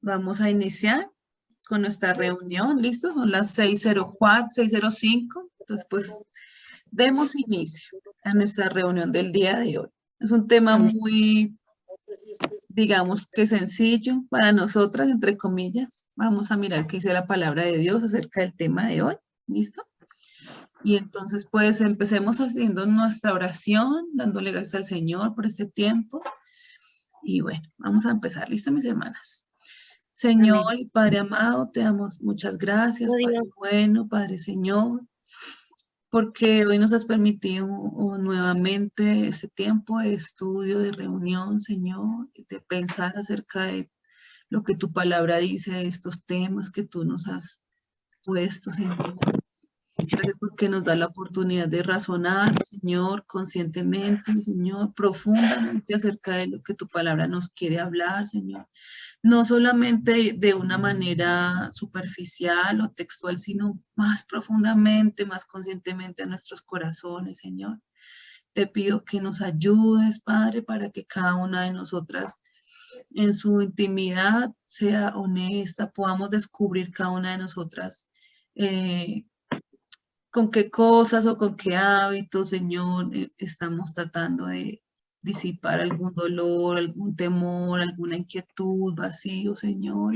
Vamos a iniciar con nuestra reunión, ¿listo? Son las 6:04, 6:05. Entonces, pues, demos inicio a nuestra reunión del día de hoy. Es un tema muy, digamos que sencillo para nosotras, entre comillas. Vamos a mirar qué dice la palabra de Dios acerca del tema de hoy, ¿listo? Y entonces, pues, empecemos haciendo nuestra oración, dándole gracias al Señor por este tiempo. Y bueno, vamos a empezar, ¿listo, mis hermanas? Señor y Padre amado, te damos muchas gracias, Padre bueno, Padre Señor, porque hoy nos has permitido nuevamente este tiempo de estudio, de reunión, Señor, de pensar acerca de lo que tu palabra dice, de estos temas que tú nos has puesto, Señor. Gracias porque nos da la oportunidad de razonar, Señor, conscientemente, Señor, profundamente acerca de lo que tu palabra nos quiere hablar, Señor. No solamente de una manera superficial o textual, sino más profundamente, más conscientemente a nuestros corazones, Señor. Te pido que nos ayudes, Padre, para que cada una de nosotras en su intimidad sea honesta, podamos descubrir cada una de nosotras con qué cosas o con qué hábitos, Señor, estamos tratando de disipar algún dolor, algún temor, alguna inquietud, vacío, Señor.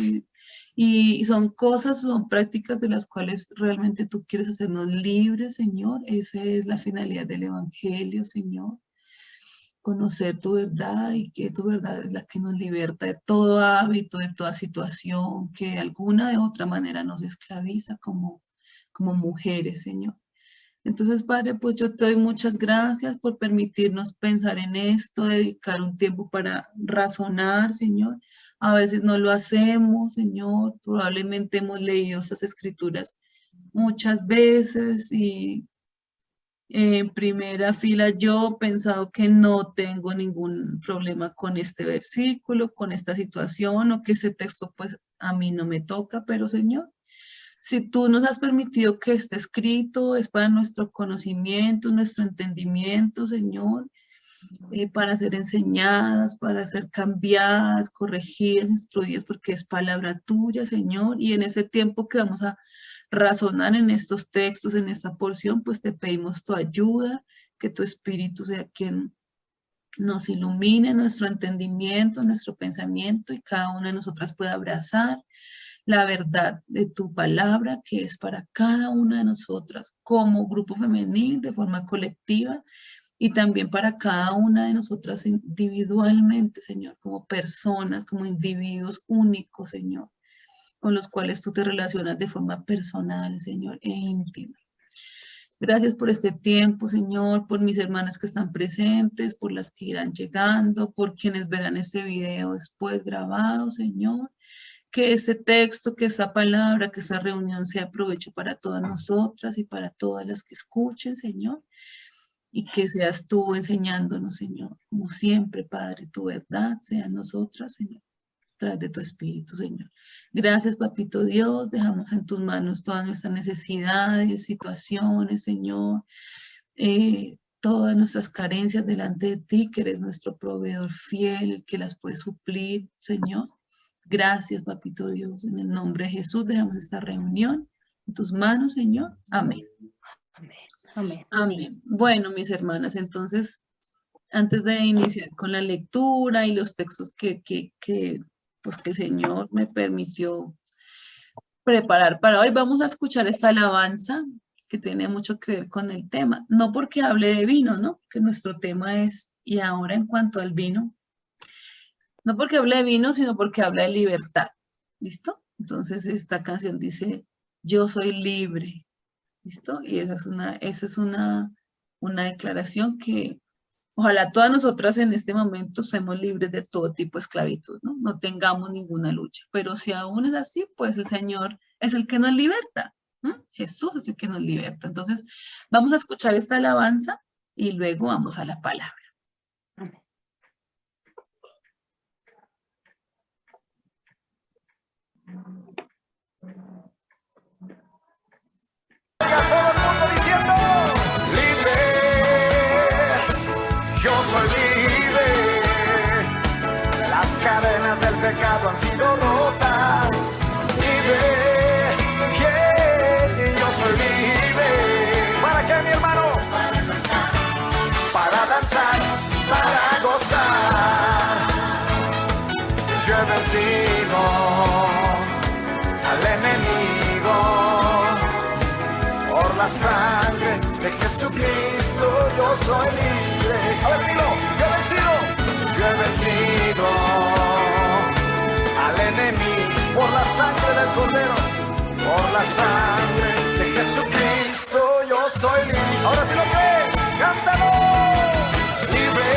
Y son cosas, son prácticas de las cuales realmente tú quieres hacernos libres, Señor. Esa es la finalidad del Evangelio, Señor. Conocer tu verdad y que tu verdad es la que nos liberta de todo hábito, de toda situación que de alguna de otra manera nos esclaviza como mujeres, Señor. Entonces, Padre, pues yo te doy muchas gracias por permitirnos pensar en esto, dedicar un tiempo para razonar, Señor. A veces no lo hacemos, Señor. Probablemente hemos leído estas escrituras muchas veces y en primera fila yo he pensado que no tengo ningún problema con este versículo, con esta situación o que este texto pues a mí no me toca, pero Señor, si tú nos has permitido que esté escrito, es para nuestro conocimiento, nuestro entendimiento, Señor, para ser enseñadas, para ser cambiadas, corregidas, instruidas, porque es palabra tuya, Señor. Y en ese tiempo que vamos a razonar en estos textos, en esta porción, pues te pedimos tu ayuda, que tu Espíritu sea quien nos ilumine nuestro entendimiento, nuestro pensamiento, y cada una de nosotras pueda abrazar la verdad de tu palabra, que es para cada una de nosotras como grupo femenil, de forma colectiva, y también para cada una de nosotras individualmente, Señor, como personas, como individuos únicos, Señor, con los cuales tú te relacionas de forma personal, Señor, e íntima. Gracias por este tiempo, Señor, por mis hermanas que están presentes, por las que irán llegando, por quienes verán este video después grabado, Señor. Que este texto, que esta palabra, que esta reunión sea de provecho para todas nosotras y para todas las que escuchen, Señor. Y que seas tú enseñándonos, Señor, como siempre, Padre, tu verdad sea en nosotras, Señor, a través de tu Espíritu, Señor. Gracias, Papito Dios, dejamos en tus manos todas nuestras necesidades, situaciones, Señor, todas nuestras carencias delante de ti, que eres nuestro proveedor fiel, el que las puede suplir, Señor. Gracias, Papito Dios, en el nombre de Jesús dejamos esta reunión en tus manos, Señor. Amén. Amén. Amén. Bueno, mis hermanas, entonces, antes de iniciar con la lectura y los textos que el Señor me permitió preparar para hoy, vamos a escuchar esta alabanza que tiene mucho que ver con el tema. No porque hable de vino, ¿no? Que nuestro tema es, y ahora en cuanto al vino, no porque hable de vino, sino porque habla de libertad. ¿Listo? Entonces, esta canción dice, yo soy libre. ¿Listo? Y esa es una declaración que ojalá todas nosotras en este momento seamos libres de todo tipo de esclavitud, ¿no? No tengamos ninguna lucha. Pero si aún es así, pues el Señor es el que nos liberta. ¿No? Jesús es el que nos liberta. Entonces, vamos a escuchar esta alabanza y luego vamos a la palabra. Amén. Todo el mundo diciendo, libre, yo soy libre. Las cadenas del pecado han sido rotas. vencido al enemigo por la sangre de Jesucristo. Yo soy libre. A ver, dilo, yo he vencido. Yo he vencido al enemigo por la sangre del Cordero, por la sangre de Jesucristo. Yo soy libre. Ahora sí lo crees, cántalo. Libre,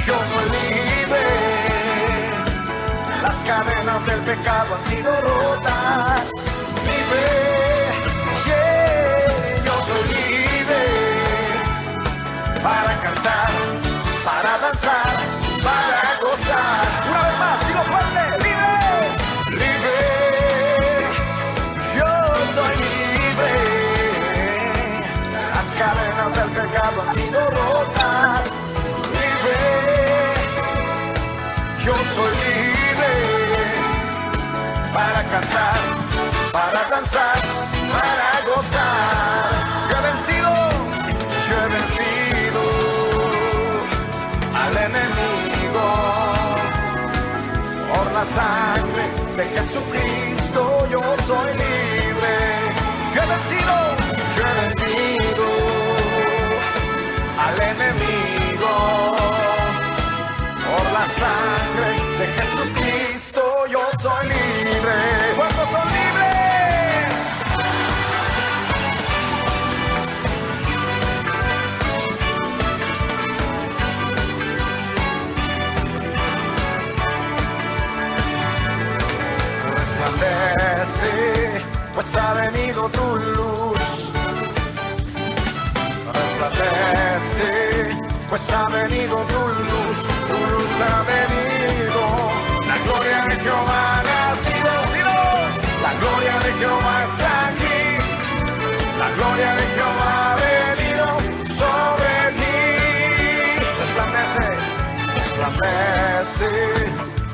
yo soy libre. Las cadenas del pecado han sido rotas. Libre, yeah, yo soy libre. Para cantar, para danzar, para gozar. Una vez más, sigo fuerte, libre, libre. Yo soy libre. Las cadenas del pecado han sido rotas. Libre, yo soy libre. Para cantar, para danzar, para gozar. Yo he vencido al enemigo por la sangre de Jesucristo. Yo soy libre. Yo he vencido al enemigo por la sangre de Jesucristo. Yo soy libre. ¿Cuántos son libres? Resplandece, pues ha venido tu luz. Resplandece, pues ha venido tu luz ha venido. La gloria de Jehová ha nacido. La gloria de Jehová está aquí. La gloria de Jehová ha venido sobre ti. Resplandece, resplandece,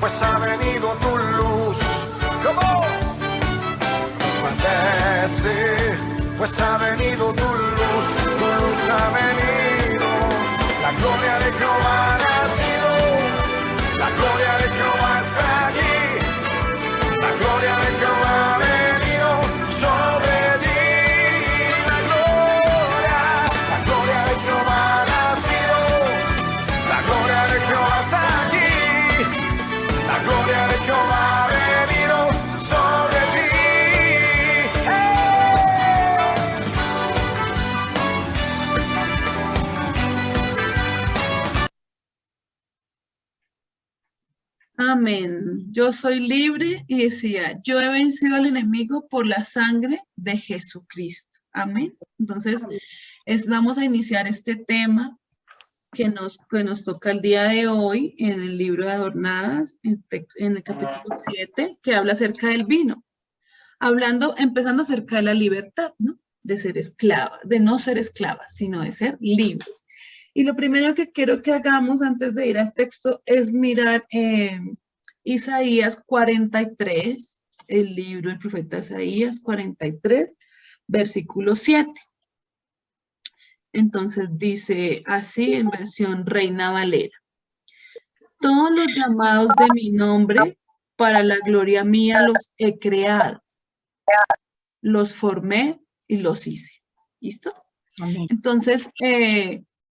pues ha venido tu luz. ¿Cómo? Resplandece, pues ha venido tu luz ha venido. La gloria de Jehová ha nacido. La gloria de Jehová está aquí. La gloria de Jehová ha venido sobre ti. La gloria de Jehová ha nacido. La gloria de Jehová está aquí. La gloria de Jehová ha venido sobre ti. Amén. Yo soy libre y decía, yo he vencido al enemigo por la sangre de Jesucristo. Amén. Entonces, vamos a iniciar este tema que nos toca el día de hoy en el libro de Adornadas, en el capítulo 7, que habla acerca del vino. Empezando acerca de la libertad, ¿no? De ser esclava, de no ser esclavas, sino de ser libres. Y lo primero que quiero que hagamos antes de ir al texto es mirar Isaías 43, el libro del profeta Isaías 43, versículo 7. Entonces dice así en versión Reina Valera: todos los llamados de mi nombre, para la gloria mía los he creado, los formé y los hice. ¿Listo? Amén. Entonces,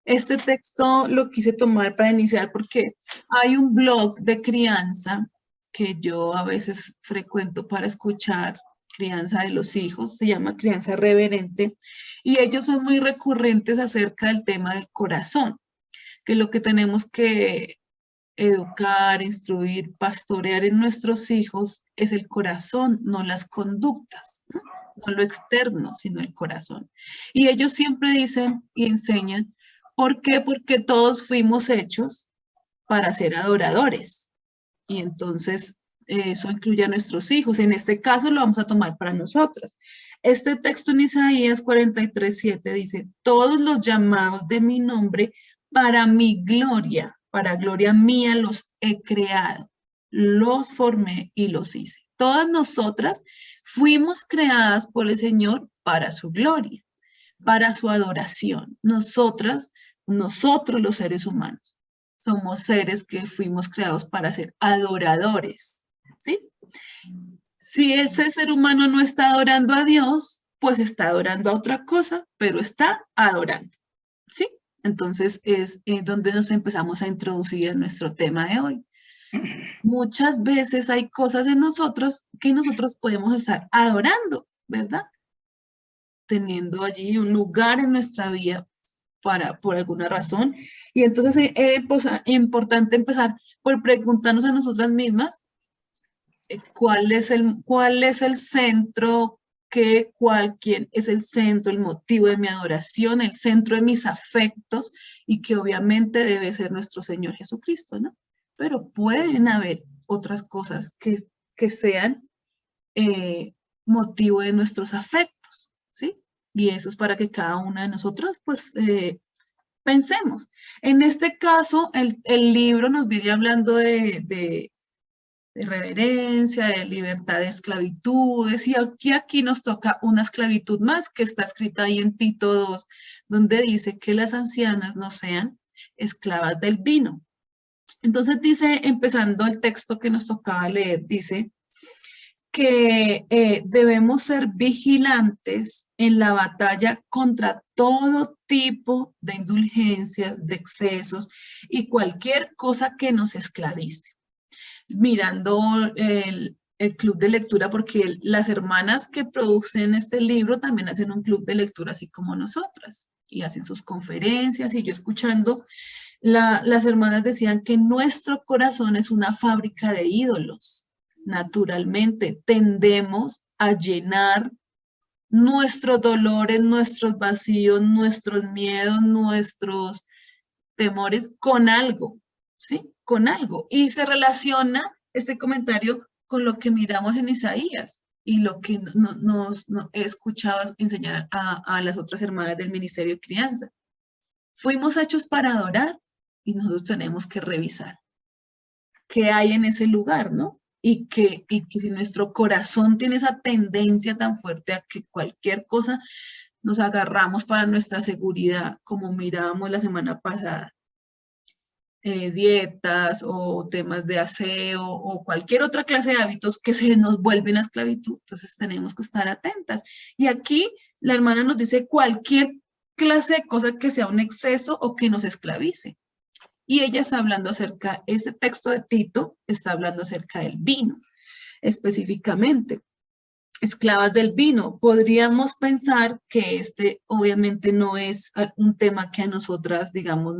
este texto lo quise tomar para iniciar porque hay un blog de crianza que yo a veces frecuento para escuchar crianza de los hijos, se llama Crianza Reverente, y ellos son muy recurrentes acerca del tema del corazón, que lo que tenemos que educar, instruir, pastorear en nuestros hijos es el corazón, no las conductas, ¿no? No lo externo, sino el corazón. Y ellos siempre dicen y enseñan, ¿por qué? Porque todos fuimos hechos para ser adoradores. Y entonces eso incluye a nuestros hijos. En este caso lo vamos a tomar para nosotros. Este texto en Isaías 43:7 dice, todos los llamados de mi nombre para mi gloria, para gloria mía los he creado, los formé y los hice. Todas nosotras fuimos creadas por el Señor para su gloria, para su adoración. Nosotros los seres humanos. Somos seres que fuimos creados para ser adoradores, ¿sí? Si ese ser humano no está adorando a Dios, pues está adorando a otra cosa, pero está adorando, ¿sí? Entonces es donde nos empezamos a introducir en nuestro tema de hoy. Muchas veces hay cosas en nosotros que nosotros podemos estar adorando, ¿verdad? Teniendo allí un lugar en nuestra vida por alguna razón. Y entonces pues, es importante empezar por preguntarnos a nosotras mismas cuál es el centro, quién es el centro, el motivo de mi adoración, el centro de mis afectos, y que obviamente debe ser nuestro Señor Jesucristo, ¿no? Pero pueden haber otras cosas que sean motivo de nuestros afectos, ¿sí? Y eso es para que cada una de nosotros, pues, pensemos. En este caso, el libro nos viene hablando de reverencia, de libertad de esclavitudes, y aquí nos toca una esclavitud más que está escrita ahí en Tito 2, donde dice que las ancianas no sean esclavas del vino. Entonces dice, empezando el texto que nos tocaba leer, dice que debemos ser vigilantes en la batalla contra todo tipo de indulgencias, de excesos y cualquier cosa que nos esclavice. Mirando el club de lectura, porque las hermanas que producen este libro también hacen un club de lectura así como nosotras, y hacen sus conferencias, y yo escuchando, las hermanas decían que nuestro corazón es una fábrica de ídolos. Naturalmente tendemos a llenar nuestros dolores, nuestros vacíos, nuestros miedos, nuestros temores con algo, ¿sí? Con algo. Y se relaciona este comentario con lo que miramos en Isaías y lo que nos he escuchado enseñar a las otras hermanas del Ministerio de Crianza. Fuimos hechos para adorar y nosotros tenemos que revisar qué hay en ese lugar, ¿no? Y que si nuestro corazón tiene esa tendencia tan fuerte a que cualquier cosa nos agarramos para nuestra seguridad, como mirábamos la semana pasada, dietas o temas de aseo o cualquier otra clase de hábitos que se nos vuelven a esclavitud, entonces tenemos que estar atentas. Y aquí la hermana nos dice cualquier clase de cosa que sea un exceso o que nos esclavice. Y ella está hablando acerca, este texto de Tito está hablando acerca del vino, específicamente. Esclavas del vino. Podríamos pensar que este obviamente no es un tema que a nosotras, digamos,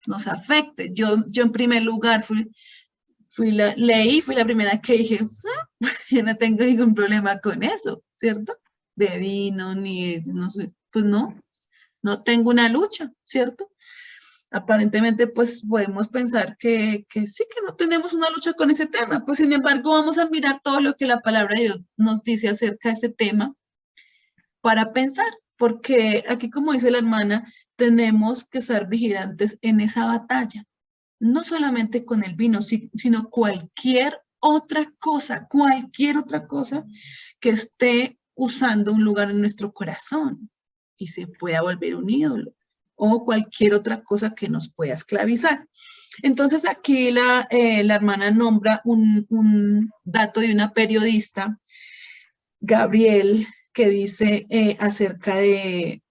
nos afecte. Yo en primer lugar fui la primera que dije, yo no tengo ningún problema con eso, ¿cierto? De vino, ni, no sé, pues no tengo una lucha, ¿cierto? Aparentemente, pues podemos pensar que sí, que no tenemos una lucha con ese tema. Pues sin embargo, vamos a mirar todo lo que la palabra de Dios nos dice acerca de este tema para pensar, porque aquí, como dice la hermana, tenemos que estar vigilantes en esa batalla, no solamente con el vino, sino cualquier otra cosa que esté usando un lugar en nuestro corazón y se pueda volver un ídolo, o cualquier otra cosa que nos pueda esclavizar. Entonces aquí la hermana nombra un dato de una periodista, Gabriel, que dice acerca de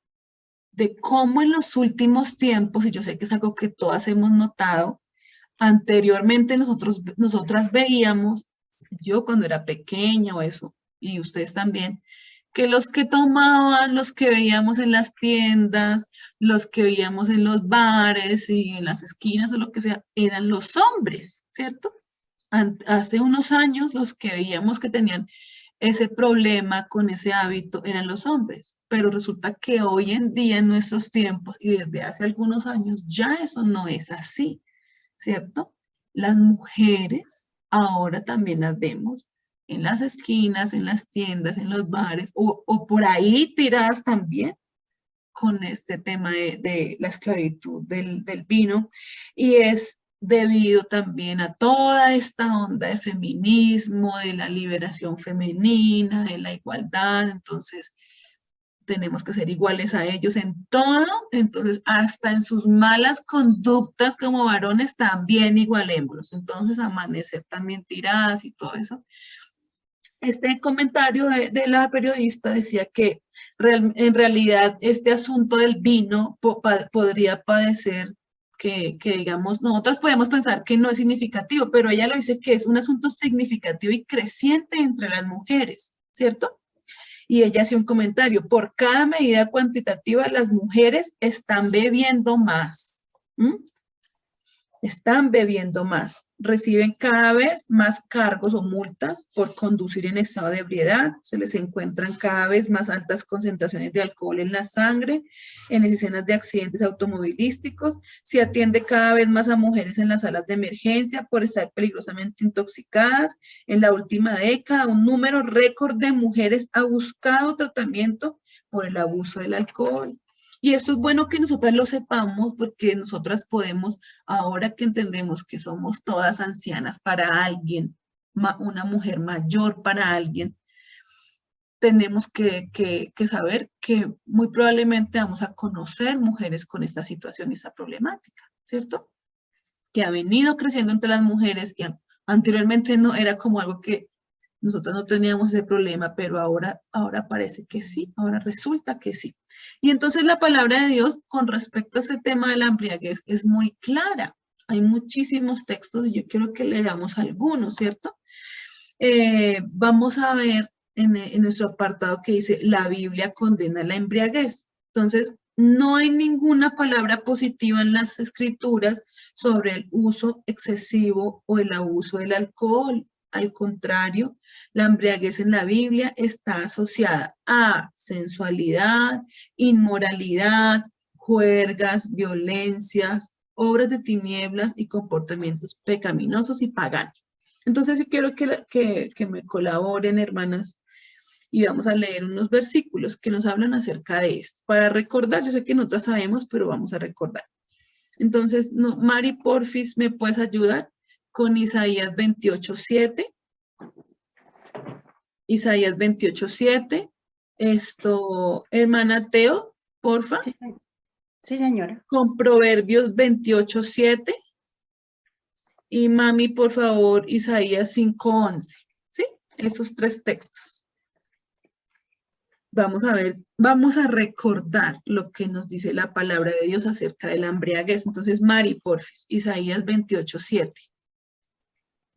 cómo en los últimos tiempos, y yo sé que es algo que todas hemos notado, anteriormente nosotras veíamos, yo cuando era pequeña o eso, y ustedes también, que los que tomaban, los que veíamos en las tiendas, los que veíamos en los bares y en las esquinas o lo que sea, eran los hombres, ¿cierto? Hace unos años los que veíamos que tenían ese problema con ese hábito eran los hombres, pero resulta que hoy en día en nuestros tiempos y desde hace algunos años ya eso no es así, ¿cierto? Las mujeres ahora también las vemos en las esquinas, en las tiendas, en los bares, o por ahí tiradas también con este tema de la esclavitud del vino, y es debido también a toda esta onda de feminismo, de la liberación femenina, de la igualdad. Entonces, tenemos que ser iguales a ellos en todo, entonces hasta en sus malas conductas como varones también igualémoslos. Entonces amanecer también tiradas y todo eso. Este comentario de la periodista decía que en realidad este asunto del vino podría padecer que digamos, nosotras podemos pensar que no es significativo, pero ella lo dice que es un asunto significativo y creciente entre las mujeres, ¿cierto? Y ella hace un comentario, por cada medida cuantitativa las mujeres están bebiendo más. Están bebiendo más, reciben cada vez más cargos o multas por conducir en estado de ebriedad, se les encuentran cada vez más altas concentraciones de alcohol en la sangre, en escenas de accidentes automovilísticos, se atiende cada vez más a mujeres en las salas de emergencia por estar peligrosamente intoxicadas. En la última década, un número récord de mujeres ha buscado tratamiento por el abuso del alcohol. Y esto es bueno que nosotras lo sepamos porque nosotras podemos, ahora que entendemos que somos todas ancianas para alguien, una mujer mayor para alguien, tenemos que saber que muy probablemente vamos a conocer mujeres con esta situación y esta problemática, ¿cierto? Que ha venido creciendo entre las mujeres y anteriormente no era como algo que nosotros no teníamos ese problema, pero ahora parece que sí, ahora resulta que sí. Y entonces la palabra de Dios con respecto a ese tema de la embriaguez es muy clara. Hay muchísimos textos y yo quiero que leamos algunos, ¿cierto? Vamos a ver en nuestro apartado que dice, la Biblia condena la embriaguez. Entonces, no hay ninguna palabra positiva en las escrituras sobre el uso excesivo o el abuso del alcohol. Al contrario, la embriaguez en la Biblia está asociada a sensualidad, inmoralidad, juergas, violencias, obras de tinieblas y comportamientos pecaminosos y paganos. Entonces, yo quiero que me colaboren, hermanas, y vamos a leer unos versículos que nos hablan acerca de esto. Para recordar, yo sé que nosotras sabemos, pero vamos a recordar. Entonces, Mari, porfis, ¿me puedes ayudar con Isaías 28:7? Isaías 28:7. Hermana Teo, porfa. Sí, señora. Con Proverbios 28:7. Y mami, por favor, Isaías 5:11. ¿Sí? Esos tres textos. Vamos a ver, vamos a recordar lo que nos dice la palabra de Dios acerca de la embriaguez. Entonces, Mari, porfis, Isaías 28:7.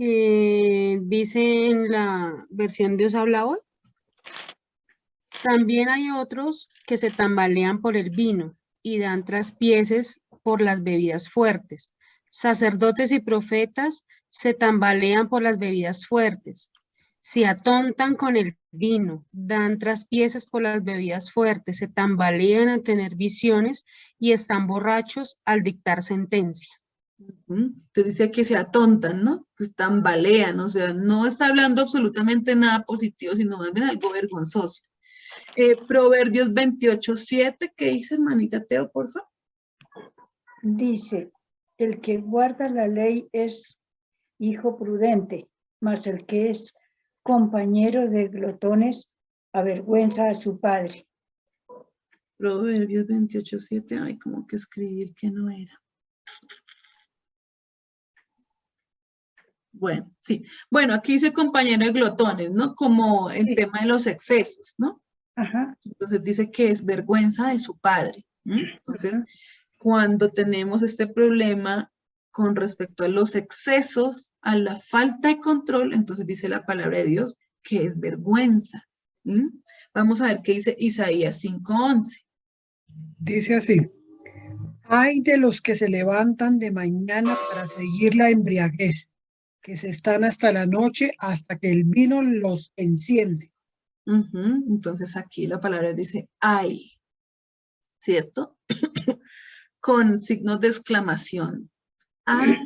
Dice en la versión Dios habla hoy. También hay otros que se tambalean por el vino y dan traspieces por las bebidas fuertes. Sacerdotes y profetas se tambalean por las bebidas fuertes. Se atontan con el vino, dan traspieces por las bebidas fuertes, se tambalean al tener visiones y están borrachos al dictar sentencia. Te dice que se atontan, ¿no? Que tambalean, o sea, no está hablando absolutamente nada positivo, sino más bien algo vergonzoso. Proverbios 28:7, ¿qué dice, hermanita Teo, por favor? Dice, el que guarda la ley es hijo prudente, mas el que es compañero de glotones avergüenza a su padre. Proverbios 28:7, ay, como que escribir que no era. Bueno, sí. Bueno, aquí dice compañero de glotones, ¿no? Como el tema de los excesos, ¿no? Ajá. Entonces dice que es vergüenza de su padre. Entonces, cuando tenemos este problema con respecto a los excesos, a la falta de control, entonces dice la palabra de Dios que es vergüenza. Vamos a ver qué dice Isaías 5:11. Dice así, ay de los que se levantan de mañana para seguir la embriaguez, que se están hasta la noche, hasta que el vino los enciende. Entonces aquí la palabra dice ay, ¿cierto? Con signos de exclamación. Ay,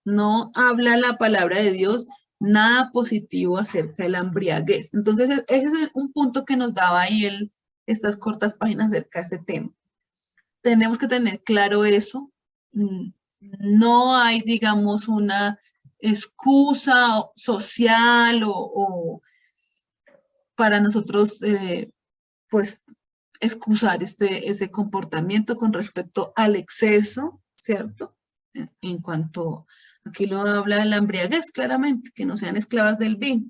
no habla la palabra de Dios nada positivo acerca de la embriaguez. Entonces ese es un punto que nos daba ahí estas cortas páginas acerca de este tema. Tenemos que tener claro eso. No hay, digamos, una excusa social o para nosotros, pues, excusar ese comportamiento con respecto al exceso, ¿cierto? En cuanto, aquí lo habla de la embriaguez, claramente, que no sean esclavas del vino.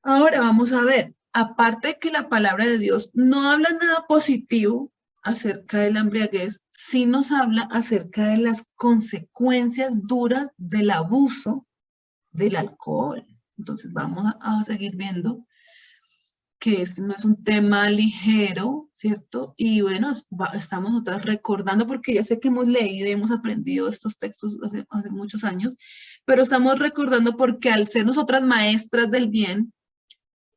Ahora vamos a ver, aparte de que la palabra de Dios no habla nada positivo acerca de la embriaguez, sí nos habla acerca de las consecuencias duras del abuso del alcohol. Entonces vamos a seguir viendo que este no es un tema ligero, ¿cierto? Y bueno, estamos nosotras recordando, porque ya sé que hemos leído y hemos aprendido estos textos hace muchos años, pero estamos recordando porque al ser nosotras maestras del bien,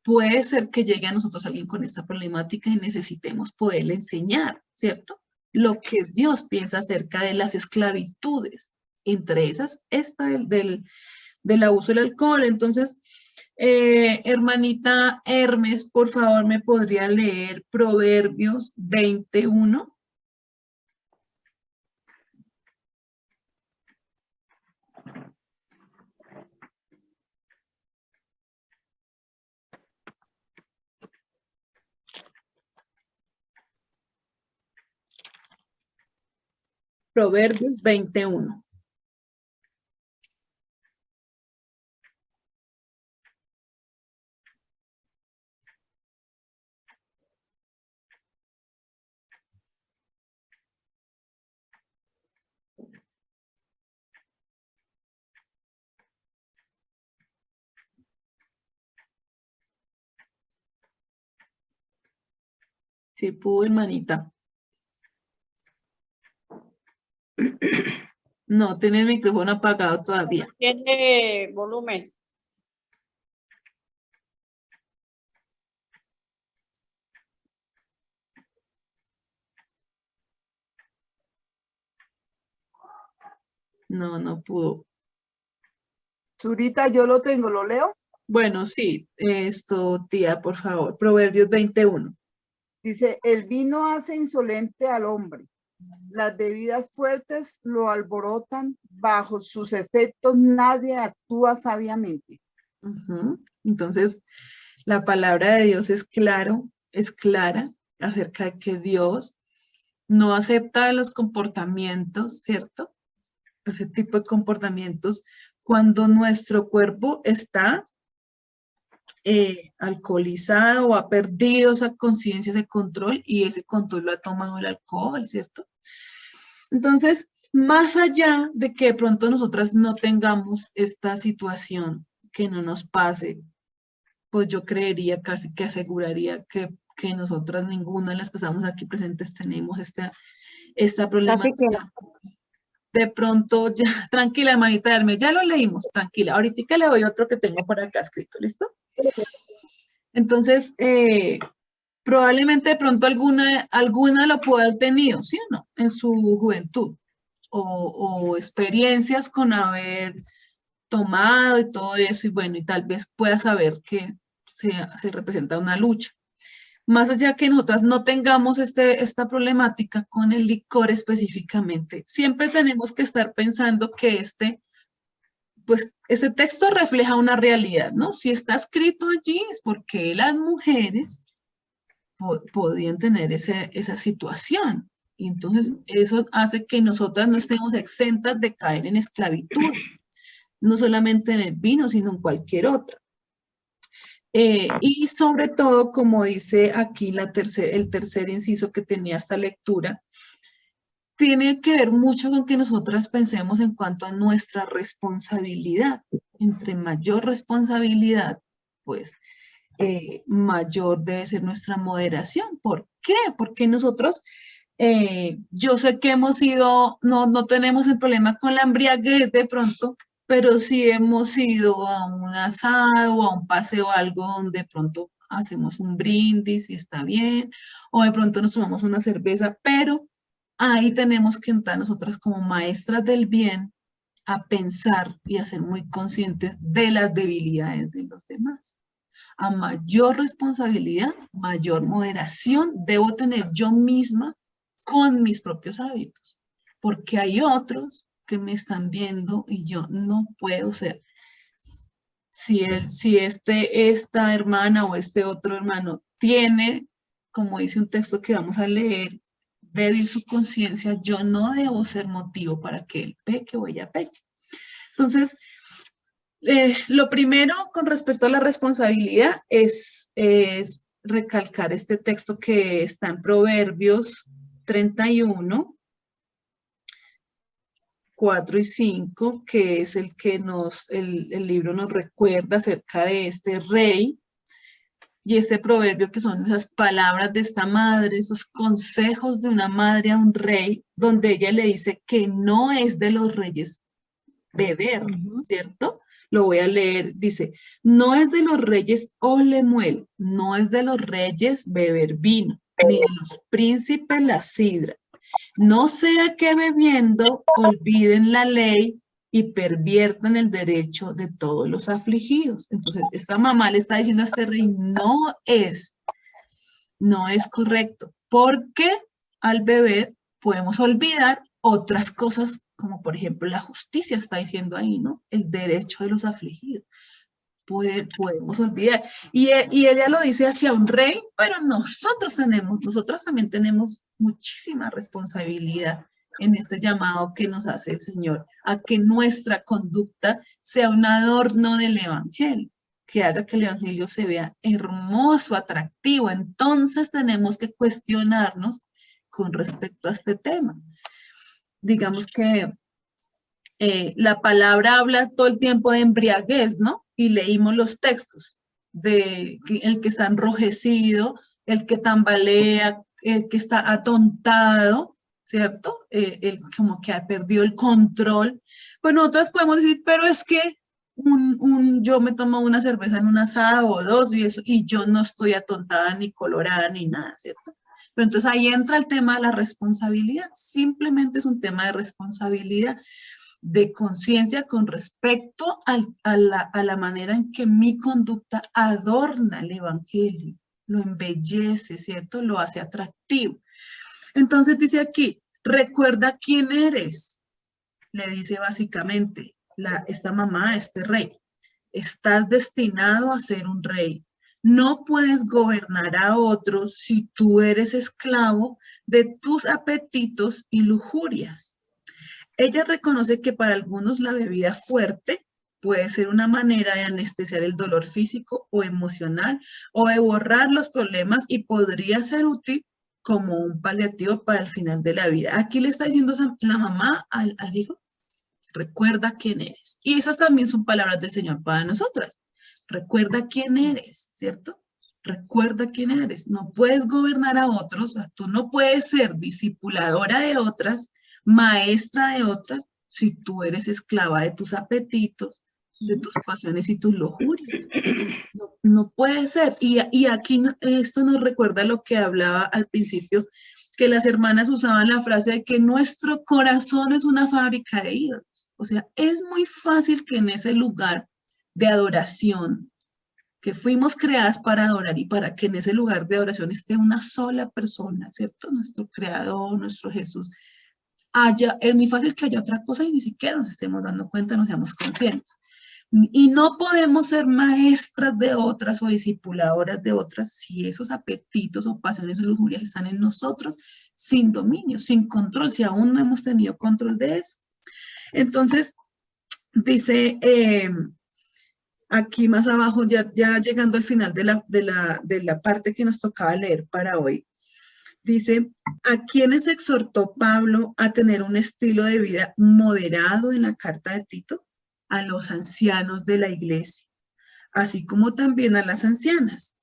puede ser que llegue a nosotros alguien con esta problemática y necesitemos poderle enseñar, ¿cierto? Lo que Dios piensa acerca de las esclavitudes, entre esas, esta del abuso del alcohol. Entonces, hermanita Hermes, por favor, ¿me podría leer Proverbios 21? Proverbios 21. Si pudo, hermanita. No, tiene el micrófono apagado todavía. Tiene volumen. No, no pudo. Zurita, yo lo tengo, ¿lo leo? Bueno, sí, tía, por favor. Proverbios 21. Dice, el vino hace insolente al hombre. Las bebidas fuertes lo alborotan. Bajo sus efectos nadie actúa sabiamente. Entonces, la palabra de Dios es clara acerca de que Dios no acepta los comportamientos, ¿cierto? Ese tipo de comportamientos cuando nuestro cuerpo está alcoholizado o ha perdido esa conciencia, ese control, y ese control lo ha tomado el alcohol, ¿cierto? Entonces, más allá de que de pronto nosotras no tengamos esta situación, que no nos pase, pues yo creería, casi que aseguraría que nosotras, ninguna de las que estamos aquí presentes, tenemos esta problemática. De pronto, ya, tranquila, hermanita Hermes, ya lo leímos, tranquila. Ahorita le doy otro que tengo por acá escrito, ¿listo? Entonces, probablemente de pronto alguna lo pueda haber tenido, ¿sí o no? En su juventud. O experiencias con haber tomado y todo eso, y bueno, y tal vez pueda saber que se representa una lucha. Más allá que nosotras no tengamos esta problemática con el licor específicamente, siempre tenemos que estar pensando que este texto refleja una realidad, ¿no? Si está escrito allí es porque las mujeres podían tener esa situación. Y entonces eso hace que nosotras no estemos exentas de caer en esclavitudes, no solamente en el vino, sino en cualquier otra. Y sobre todo, como dice aquí el tercer inciso que tenía esta lectura, tiene que ver mucho con que nosotras pensemos en cuanto a nuestra responsabilidad. Entre mayor responsabilidad, pues mayor debe ser nuestra moderación. ¿Por qué? Porque nosotros, yo sé que hemos ido, no tenemos el problema con la embriaguez de pronto, pero sí hemos ido a un asado o a un paseo, algo donde de pronto hacemos un brindis y está bien, o de pronto nos tomamos una cerveza, pero ahí tenemos que entrar nosotras como maestras del bien a pensar y a ser muy conscientes de las debilidades de los demás. A mayor responsabilidad, mayor moderación debo tener yo misma con mis propios hábitos, porque hay otros que me están viendo y yo no puedo ser. Si esta hermana o este otro hermano tiene como dice un texto que vamos a leer, débil su conciencia, yo no debo ser motivo para que él peque o ella peque. Entonces, lo primero con respecto a la responsabilidad es recalcar este texto que está en Proverbios 31, 4 y 5, que es el que el libro nos recuerda acerca de este rey y este proverbio, que son esas palabras de esta madre, esos consejos de una madre a un rey, donde ella le dice que no es de los reyes beber, ¿cierto? Lo voy a leer, dice, no es de los reyes Olemuel, no es de los reyes beber vino, ni de los príncipes la sidra. No sea que bebiendo olviden la ley y perviertan el derecho de todos los afligidos. Entonces, esta mamá le está diciendo a este rey, no es correcto, porque al beber podemos olvidar otras cosas, como por ejemplo la justicia, está diciendo ahí, ¿no? El derecho de los afligidos. Podemos olvidar. Y ella lo dice hacia un rey, pero nosotros también tenemos muchísima responsabilidad en este llamado que nos hace el Señor, a que nuestra conducta sea un adorno del Evangelio, que haga que el Evangelio se vea hermoso, atractivo. Entonces tenemos que cuestionarnos con respecto a este tema. Digamos que la palabra habla todo el tiempo de embriaguez, ¿no? Y leímos los textos de el que está enrojecido, el que tambalea, el que está atontado, ¿cierto? El como que ha perdido el control. Pues nosotros podemos decir, pero es que yo me tomo una cerveza en una asada o dos y yo no estoy atontada ni colorada ni nada, ¿cierto? Pero entonces ahí entra el tema de la responsabilidad. Simplemente es un tema de responsabilidad, de conciencia con respecto a la manera en que mi conducta adorna el Evangelio, lo embellece, ¿cierto? Lo hace atractivo. Entonces dice aquí, recuerda quién eres, le dice básicamente esta mamá, este rey. Estás destinado a ser un rey. No puedes gobernar a otros si tú eres esclavo de tus apetitos y lujurias. Ella reconoce que para algunos la bebida fuerte puede ser una manera de anestesiar el dolor físico o emocional o de borrar los problemas y podría ser útil como un paliativo para el final de la vida. Aquí le está diciendo la mamá al hijo, recuerda quién eres. Y esas también son palabras del Señor para nosotras. Recuerda quién eres, ¿cierto? Recuerda quién eres. No puedes gobernar a otros, o sea, tú no puedes ser discipuladora de otras, maestra de otras, si tú eres esclava de tus apetitos, de tus pasiones y tus lujurias. No puede ser. Y aquí esto nos recuerda lo que hablaba al principio, que las hermanas usaban la frase de que nuestro corazón es una fábrica de ídolos. O sea, es muy fácil que en ese lugar de adoración, que fuimos creadas para adorar y para que en ese lugar de adoración esté una sola persona, ¿cierto? Nuestro Creador, nuestro Jesús. Es muy fácil que haya otra cosa y ni siquiera nos estemos dando cuenta, no seamos conscientes. Y no podemos ser maestras de otras o discipuladoras de otras si esos apetitos o pasiones o lujurias están en nosotros sin dominio, sin control, si aún no hemos tenido control de eso. Entonces, dice aquí más abajo, ya llegando al final de la parte que nos tocaba leer para hoy, dice, ¿a quiénes exhortó Pablo a tener un estilo de vida moderado en la carta de Tito? A los ancianos de la iglesia, así como también a las ancianas,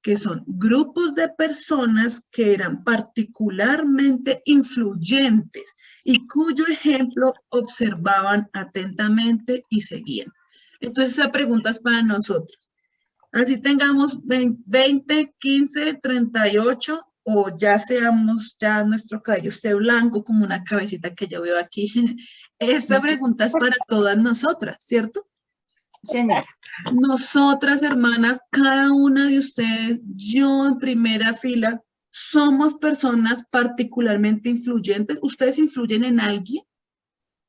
que son grupos de personas que eran particularmente influyentes y cuyo ejemplo observaban atentamente y seguían. Entonces, esa pregunta es para nosotros. Así tengamos 20, 15, 38, o ya seamos, ya nuestro cabello esté blanco como una cabecita que yo veo aquí. Esta pregunta es para todas nosotras, ¿cierto? Señora. Nosotras, hermanas, cada una de ustedes, yo en primera fila, somos personas particularmente influyentes. ¿Ustedes influyen en alguien?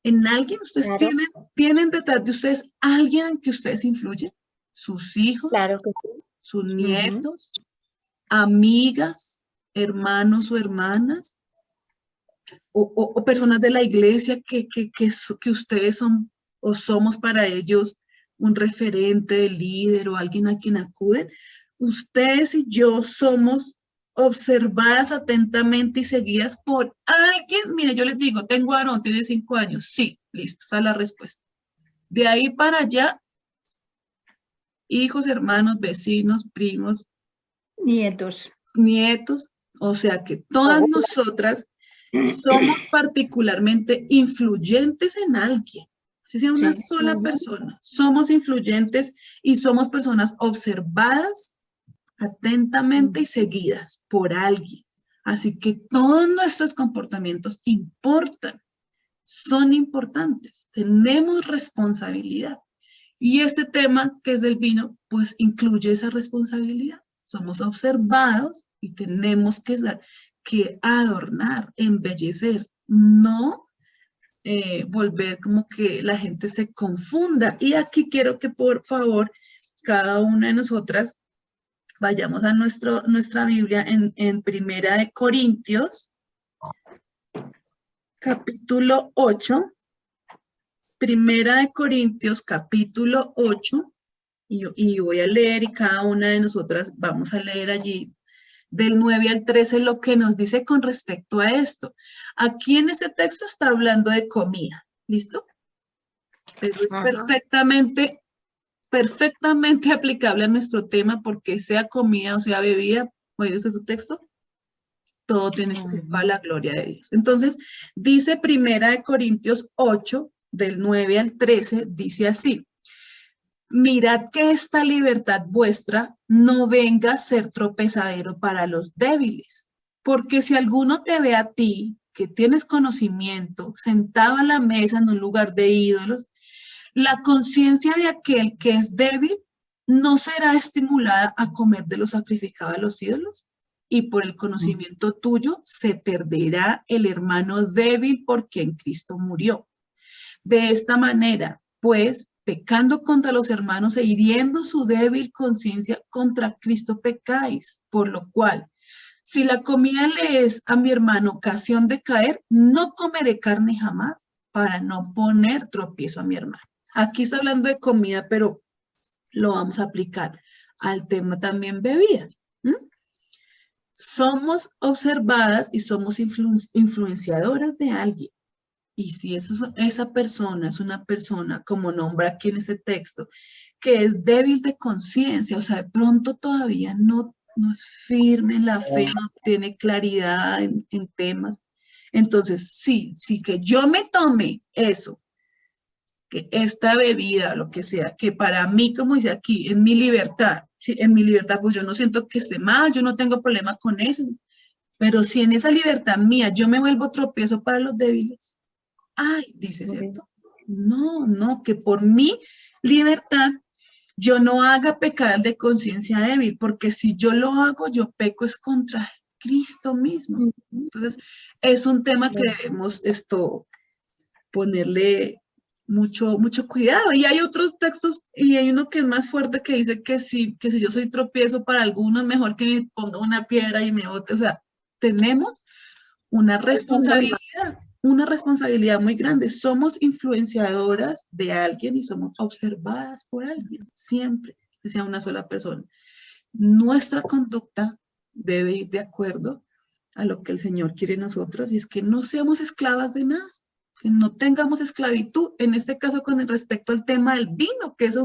¿En alguien? ¿Ustedes Claro. tienen detrás de ustedes alguien en que ustedes influyen? ¿Sus hijos? Claro que sí. ¿Sus nietos? ¿Amigas? hermanos o hermanas, o personas de la iglesia que ustedes son o somos para ellos un referente de líder o alguien a quien acuden, ustedes y yo somos observadas atentamente y seguidas por alguien. Mire, yo les digo, tengo a Aarón, tiene 5 años. Sí, listo, esa es la respuesta. De ahí para allá, hijos, hermanos, vecinos, primos, Nietos. nietos, o sea que todas nosotras somos particularmente influyentes en alguien. Si sea una sola persona, somos influyentes y somos personas observadas atentamente y seguidas por alguien. Así que todos nuestros comportamientos importan, son importantes, tenemos responsabilidad. Y este tema que es del vino, pues incluye esa responsabilidad. Somos observados y tenemos que adornar, embellecer, no volver como que la gente se confunda. Y aquí quiero que por favor cada una de nosotras vayamos a nuestra Biblia en Primera de Corintios, capítulo 8. Primera de Corintios, capítulo 8, y voy a leer y cada una de nosotras vamos a leer allí del 9 al 13 lo que nos dice con respecto a esto. Aquí en este texto está hablando de comida, ¿listo? Pero es perfectamente aplicable a nuestro tema porque sea comida o sea bebida, ¿oíste tu texto? Todo tiene que ser para la gloria de Dios. Entonces, dice Primera de Corintios 8, del 9 al 13, dice así: mirad que esta libertad vuestra no venga a ser tropezadero para los débiles, porque si alguno te ve a ti, que tienes conocimiento, sentado a la mesa en un lugar de ídolos, la conciencia de aquel que es débil no será estimulada a comer de lo sacrificado a los ídolos, y por el conocimiento tuyo se perderá el hermano débil por quien Cristo murió. De esta manera, pues, pecando contra los hermanos e hiriendo su débil conciencia, contra Cristo pecáis, por lo cual, si la comida le es a mi hermano ocasión de caer, no comeré carne jamás para no poner tropiezo a mi hermano. Aquí está hablando de comida, pero lo vamos a aplicar al tema también bebida. Somos observadas y somos influenciadoras de alguien. Y si esa persona es una persona, como nombra aquí en este texto, que es débil de conciencia, o sea, de pronto todavía no es firme en la fe, no tiene claridad en temas, entonces sí, que yo me tome eso, que esta bebida, lo que sea, que para mí, como dice aquí, en mi libertad, ¿sí? En mi libertad, pues yo no siento que esté mal, yo no tengo problema con eso, pero si en esa libertad mía yo me vuelvo tropiezo para los débiles, ay, dice, ¿cierto? No, que por mi libertad yo no haga pecar de conciencia débil, porque si yo lo hago, yo peco es contra Cristo mismo. Entonces, es un tema que debemos ponerle mucho cuidado. Y hay otros textos, y hay uno que es más fuerte que dice que si yo soy tropiezo para algunos, mejor que me ponga una piedra y me bote. O sea, tenemos una responsabilidad muy grande. Somos influenciadoras de alguien y somos observadas por alguien, siempre, que sea una sola persona. Nuestra conducta debe ir de acuerdo a lo que el Señor quiere en nosotros, y es que no seamos esclavas de nada, que no tengamos esclavitud, en este caso con respecto al tema del vino, que es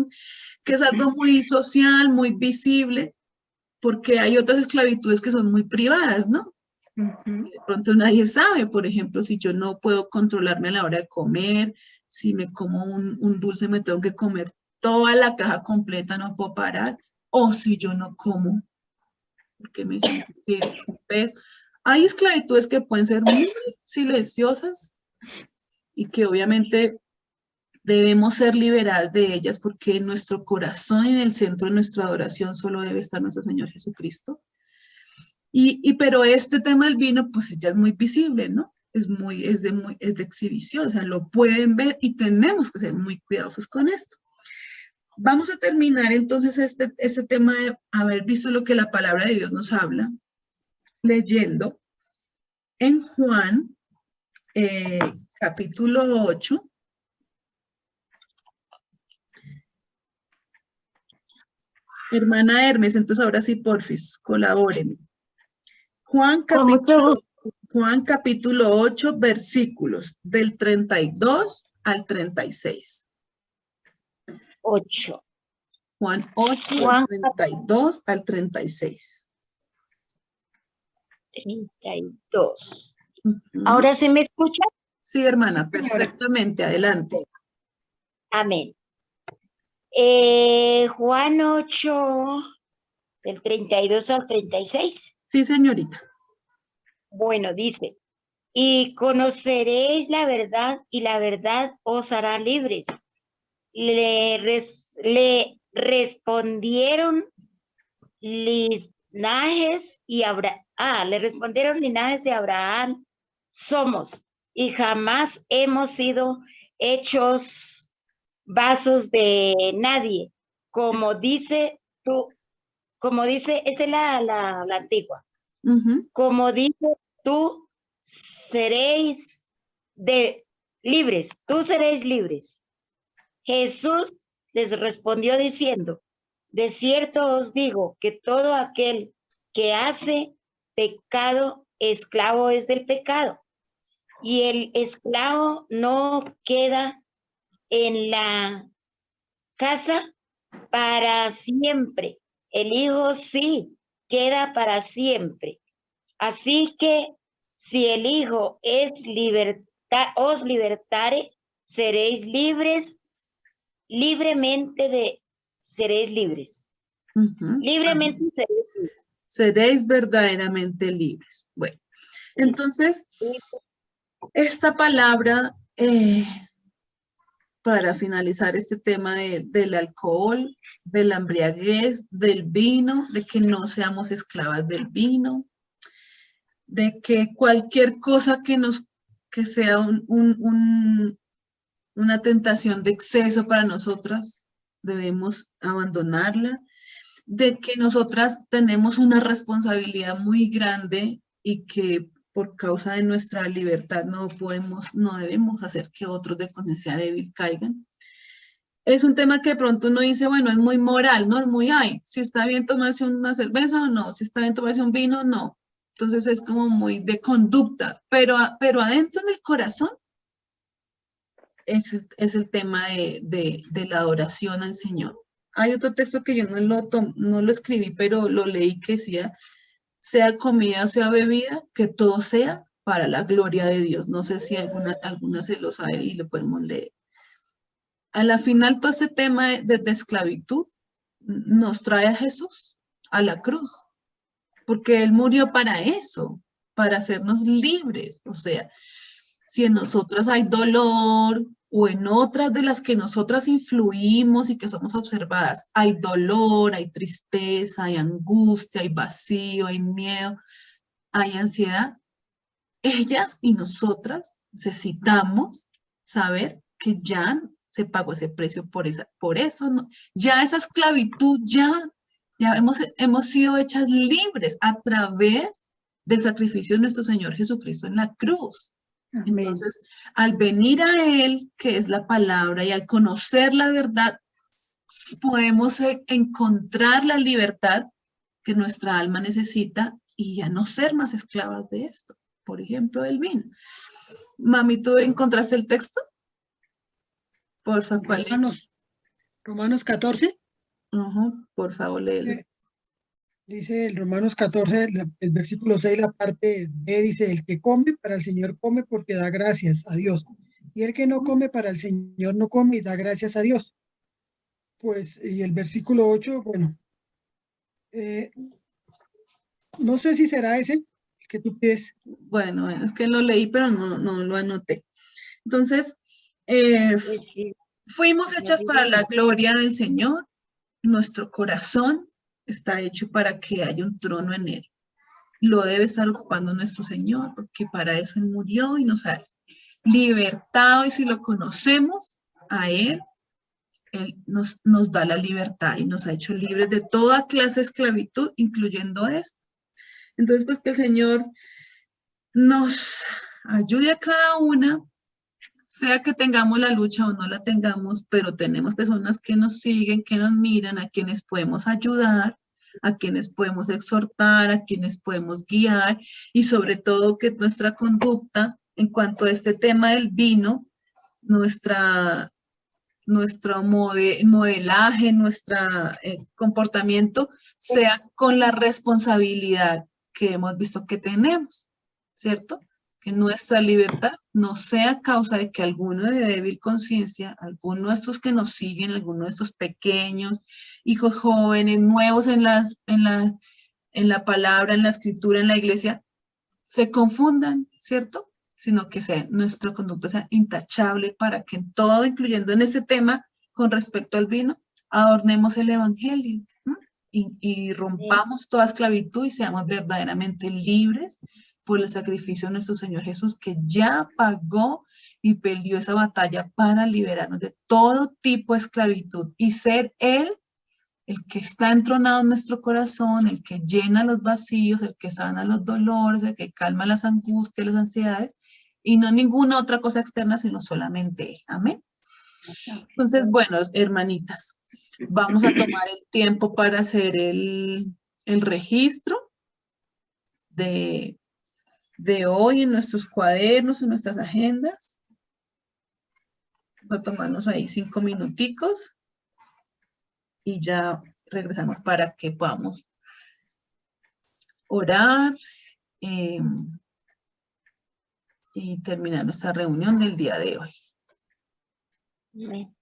algo muy social, muy visible, porque hay otras esclavitudes que son muy privadas, ¿no? De pronto nadie sabe, por ejemplo, si yo no puedo controlarme a la hora de comer, si me como un dulce me tengo que comer toda la caja completa, no puedo parar, o si yo no como, porque me siento que un peso. Hay esclavitudes que pueden ser muy silenciosas y que obviamente debemos ser liberadas de ellas, porque en nuestro corazón y en el centro de nuestra adoración solo debe estar nuestro Señor Jesucristo. Pero este tema del vino, pues ya es muy visible, ¿no? Es de exhibición, o sea, lo pueden ver y tenemos que ser muy cuidadosos con esto. Vamos a terminar entonces este tema de haber visto lo que la palabra de Dios nos habla leyendo en Juan, capítulo 8. Hermana Hermes, entonces ahora sí, porfis, colabóreme. Juan capítulo 8, versículos del 32 al 36. 8. Juan 8, Juan, del 32 al 36. 32. Ujú. ¿Ahora se me escucha? Sí, hermana, Sí, señora. perfectamente, adelante. Amén. Juan 8, del 32 al 36. Sí, señorita. Bueno, dice, y conoceréis la verdad, y la verdad os hará libres. Le respondieron linajes le respondieron linajes de Abraham, somos, y jamás hemos sido hechos vasos de nadie, como dice, esa es la antigua, Ujú. como dice, tú seréis libres. Jesús les respondió diciendo, de cierto os digo que todo aquel que hace pecado, esclavo es del pecado. Y el esclavo no queda en la casa para siempre. El Hijo sí queda para siempre. Así que si el Hijo os libertare, seréis libres. Seréis libres. Ujú. Libremente seréis libres. Seréis verdaderamente libres. Bueno, entonces, esta palabra, para finalizar este tema del alcohol, de la embriaguez, del vino, de que no seamos esclavas del vino, de que cualquier cosa que sea una tentación de exceso para nosotras, debemos abandonarla, de que nosotras tenemos una responsabilidad muy grande y que por causa de nuestra libertad no debemos hacer que otros de conciencia débil caigan. Es un tema que de pronto uno dice, bueno, es muy moral, ¿no? Es muy, si está bien tomarse una cerveza o no, si está bien tomarse un vino, no. Entonces es como muy de conducta, pero adentro del corazón es el tema de la adoración al Señor. Hay otro texto que yo no lo escribí, pero lo leí que decía, sea comida, sea bebida, que todo sea para la gloria de Dios. No sé si alguna se lo sabe y lo podemos leer. A la final, todo este tema de esclavitud nos trae a Jesús a la cruz, porque Él murió para eso, para hacernos libres. O sea, si en nosotras hay dolor o en otras de las que nosotras influimos y que somos observadas, hay dolor, hay tristeza, hay angustia, hay vacío, hay miedo, hay ansiedad, ellas y nosotras necesitamos saber que ya se pagó ese precio por eso, no, ya esa esclavitud, ya hemos sido hechas libres a través del sacrificio de nuestro Señor Jesucristo en la cruz. Amén. Entonces, al venir a Él, que es la palabra, y al conocer la verdad, podemos encontrar la libertad que nuestra alma necesita y ya no ser más esclavas de esto. Por ejemplo, del vino. Mami, ¿tú encontraste el texto? Porfa, ¿cuál es? Romanos 14. Por favor, léelo. Dice el Romanos 14, el versículo 6, la parte B, dice, el que come para el Señor come porque da gracias a Dios. Y el que no come para el Señor no come y da gracias a Dios. Pues, y el versículo 8, bueno, no sé si será ese que tú pides. Bueno, es que lo leí, pero no lo anoté. Entonces, fuimos hechas para la gloria del Señor. Nuestro corazón está hecho para que haya un trono en Él. Lo debe estar ocupando nuestro Señor, porque para eso Él murió y nos ha libertado. Y si lo conocemos a Él nos da la libertad y nos ha hecho libres de toda clase de esclavitud, incluyendo esto. Entonces, pues que el Señor nos ayude a cada una, sea que tengamos la lucha o no la tengamos, pero tenemos personas que nos siguen, que nos miran, a quienes podemos ayudar, a quienes podemos exhortar, a quienes podemos guiar, y sobre todo que nuestra conducta en cuanto a este tema del vino, nuestro modelaje, nuestro comportamiento sea con la responsabilidad que hemos visto que tenemos, ¿cierto? Que nuestra libertad no sea causa de que alguno de débil conciencia, alguno de estos que nos siguen, alguno de estos pequeños, hijos jóvenes, nuevos en la palabra, en la escritura, en la iglesia, se confundan, ¿cierto? Sino que nuestra conducta sea intachable para que en todo, incluyendo en este tema, con respecto al vino, adornemos el evangelio, ¿no? Y rompamos toda esclavitud y seamos verdaderamente libres por el sacrificio de nuestro Señor Jesús, que ya pagó y peleó esa batalla para liberarnos de todo tipo de esclavitud y ser Él el que está entronado en nuestro corazón, el que llena los vacíos, el que sana los dolores, el que calma las angustias, las ansiedades, y no ninguna otra cosa externa, sino solamente Él. Amén. Entonces, bueno, hermanitas, vamos a tomar el tiempo para hacer el registro de hoy en nuestros cuadernos, en nuestras agendas. Vamos a tomarnos ahí 5 minuticos y ya regresamos para que podamos orar y terminar nuestra reunión del día de hoy. Amén.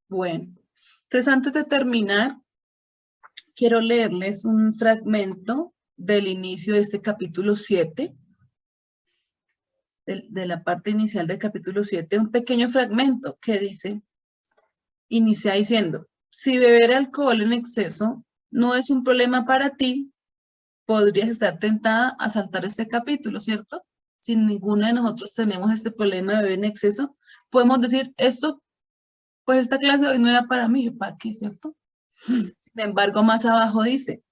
Bueno, entonces antes de terminar, quiero leerles un fragmento del inicio de este capítulo 7, de la parte inicial del capítulo 7, un pequeño fragmento que dice, inicia diciendo, si beber alcohol en exceso no es un problema para ti, podrías estar tentada a saltar este capítulo, ¿cierto? Si ninguno de nosotros tenemos este problema de beber en exceso, podemos decir, esto, pues esta clase hoy no era para mí, ¿para qué, cierto? Sin embargo, más abajo dice,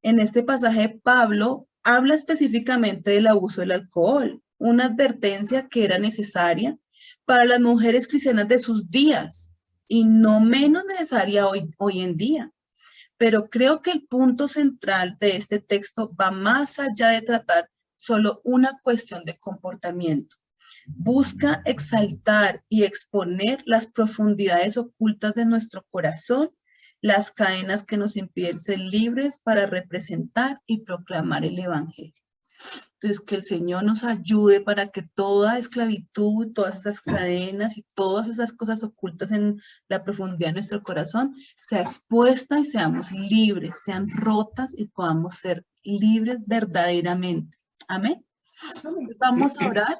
en este pasaje Pablo habla específicamente del abuso del alcohol, una advertencia que era necesaria para las mujeres cristianas de sus días y no menos necesaria hoy en día. Pero creo que el punto central de este texto va más allá de tratar solo una cuestión de comportamiento. Busca exaltar y exponer las profundidades ocultas de nuestro corazón, las cadenas que nos impiden ser libres para representar y proclamar el Evangelio. Entonces, que el Señor nos ayude para que toda esclavitud, todas esas cadenas y todas esas cosas ocultas en la profundidad de nuestro corazón sea expuesta y seamos libres, sean rotas y podamos ser libres verdaderamente. Amén. Vamos a orar,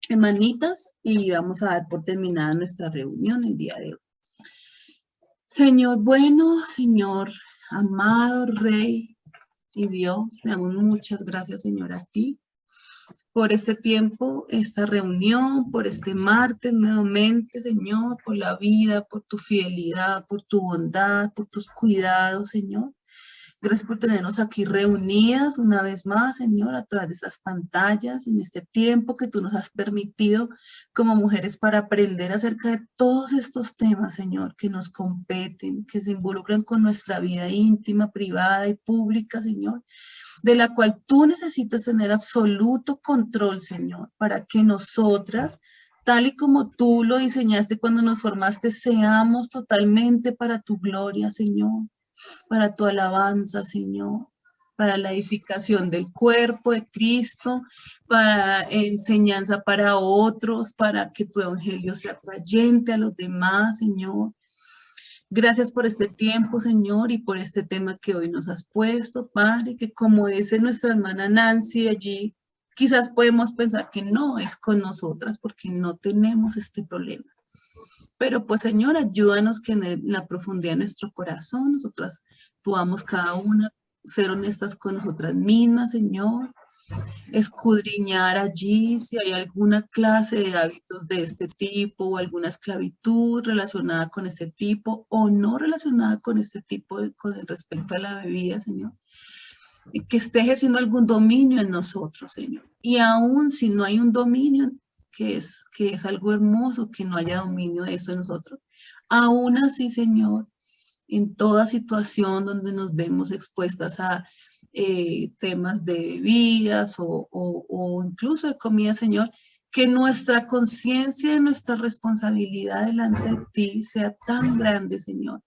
hermanitas, y vamos a dar por terminada nuestra reunión el día de hoy. Señor bueno, Señor amado, Rey y Dios, le damos muchas gracias, Señor, a ti por este tiempo, esta reunión, por este martes nuevamente, Señor, por la vida, por tu fidelidad, por tu bondad, por tus cuidados, Señor. Gracias por tenernos aquí reunidas una vez más, Señor, a través de estas pantallas, en este tiempo que tú nos has permitido como mujeres para aprender acerca de todos estos temas, Señor, que nos competen, que se involucran con nuestra vida íntima, privada y pública, Señor, de la cual tú necesitas tener absoluto control, Señor, para que nosotras, tal y como tú lo diseñaste cuando nos formaste, seamos totalmente para tu gloria, Señor, para tu alabanza, Señor, para la edificación del cuerpo de Cristo, para enseñanza para otros, para que tu evangelio sea atrayente a los demás, Señor. Gracias por este tiempo, Señor, y por este tema que hoy nos has puesto, Padre, que como dice nuestra hermana Nancy allí, quizás podemos pensar que no es con nosotras porque no tenemos este problema. Pero pues, Señor, ayúdanos que en la profundidad de nuestro corazón nosotras podamos cada una ser honestas con nosotras mismas, Señor, escudriñar allí si hay alguna clase de hábitos de este tipo o alguna esclavitud relacionada con este tipo o no relacionada con este tipo con respecto a la bebida, Señor, y que esté ejerciendo algún dominio en nosotros, Señor. Y aún si no hay un dominio, que es algo hermoso que no haya dominio de eso en nosotros. Aún así, Señor, en toda situación donde nos vemos expuestas a temas de bebidas o incluso de comida, Señor, que nuestra conciencia y nuestra responsabilidad delante de ti sea tan grande, Señor,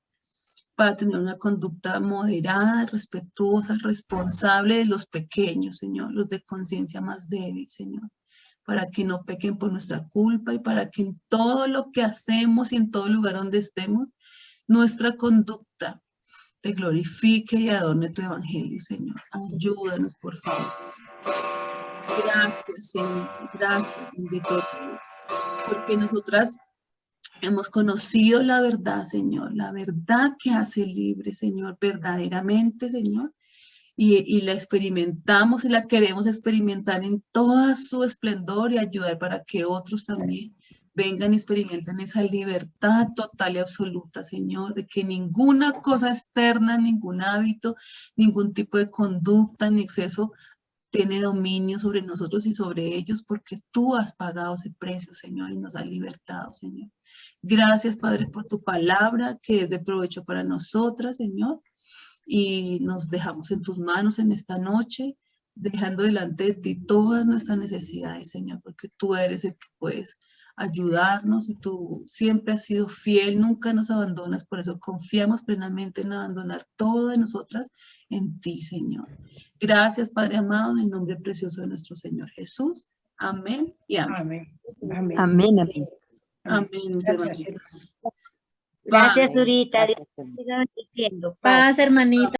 para tener una conducta moderada, respetuosa, responsable de los pequeños, Señor, los de conciencia más débil, Señor, para que no pequen por nuestra culpa y para que en todo lo que hacemos y en todo lugar donde estemos, nuestra conducta te glorifique y adorne tu evangelio, Señor. Ayúdanos, por favor. Gracias, Señor. Gracias, bendito Dios, porque nosotras hemos conocido la verdad, Señor, la verdad que hace libre, Señor, verdaderamente, Señor, y la experimentamos y la queremos experimentar en toda su esplendor y ayudar para que otros también vengan y experimenten esa libertad total y absoluta, Señor, de que ninguna cosa externa, ningún hábito, ningún tipo de conducta ni exceso tiene dominio sobre nosotros y sobre ellos, porque tú has pagado ese precio, Señor, y nos has libertado, Señor. Gracias, Padre, por tu palabra, que es de provecho para nosotras, Señor, y nos dejamos en tus manos en esta noche, dejando delante de ti todas nuestras necesidades, Señor, porque tú eres el que puedes ayudarnos y tú siempre has sido fiel, nunca nos abandonas, por eso confiamos plenamente en abandonar todo de nosotras en ti, Señor. Gracias, Padre amado, en el nombre precioso de nuestro Señor Jesús. Amén y amén. Amén. Amén. Amén, amén. Amén, mis Gracias, hermanitas. Gracias, Zurita. Dios te siga bendiciendo. Paz. Paz, hermanita.